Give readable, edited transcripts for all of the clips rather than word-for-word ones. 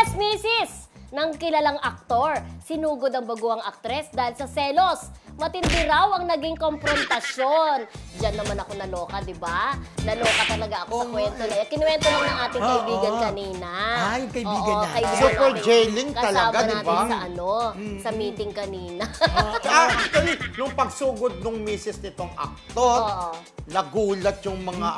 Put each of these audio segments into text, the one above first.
Yes, Mrs. Ng kilalang aktor, sinugod ang baguang aktres dahil sa selos. Matindi raw ang naging konfrontasyon. Diyan naman ako naloka, di ba? Naloka talaga ako sa kwento na yan. Kinuwento lang ng ating kaibigan kanina. Ay, kaibigan na. Super jailing talaga, di ba? Kasama natin sa sa meeting kanina. Actually, nung pagsugod nung misis nitong aktor, nagulat yung mga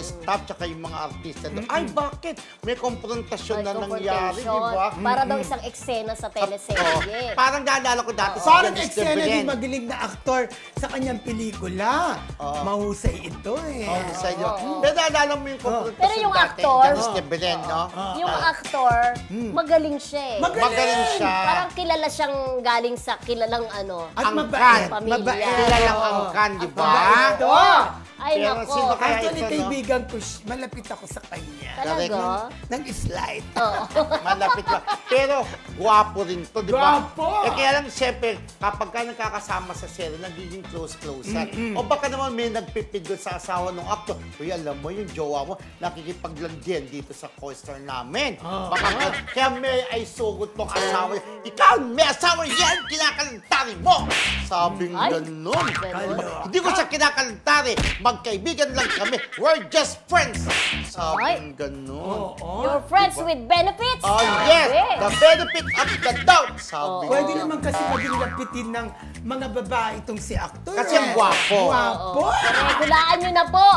staff tsaka yung mga artista doon. Ay, bakit? May konfrontasyon na nangyari, di ba? Para daw isang eksena sa teleserye. Parang naalala ko dati. Parang eksena din magaling na aktor sa kanyang pelikula. Mahusay ito eh. Mahusay yun. Pero naalala mo yung konfrontasyon Pero yung dati, aktor, Janice de Belen, no? Yung aktor, magaling siya eh. Magaling siya. Parang kilala siyang galing sa kilalang At Angkan. mabait. Pamilya. Kilalang angkan, di ba? Ito. Ay, Pero nako. sino kaya Actually, ito, no? kaibigan ko, malapit ako sa kanya. Talaga? Nang slide. Malapit lang. Pero, gwapo rin to, di ba? Gwapo! Kaya lang, siyempre, kapag ka nagkakasama sa serye, nagiging close-closer. O baka naman may nagpipid doon sa asawa ng actor. Uy, alam mo, yung jowa mo, nakikipaglandian dito sa co-star namin. Kaya may ay sugot tong asawa. Ikaw, may asawa yan, kinakalantari mo! Sabing ganun. Hindi ko siya kinakalantari. Magkaibigan lang kami. We're just friends. Sabing ganun. You're friends with benefits? Oh, yes! The benefit of the doubt! Sabi ko. Pwede naman kasi maging lapitin ng mga babae itong si aktor. Kasi ang gwapo. Gwapo. Hulaan nyo na po.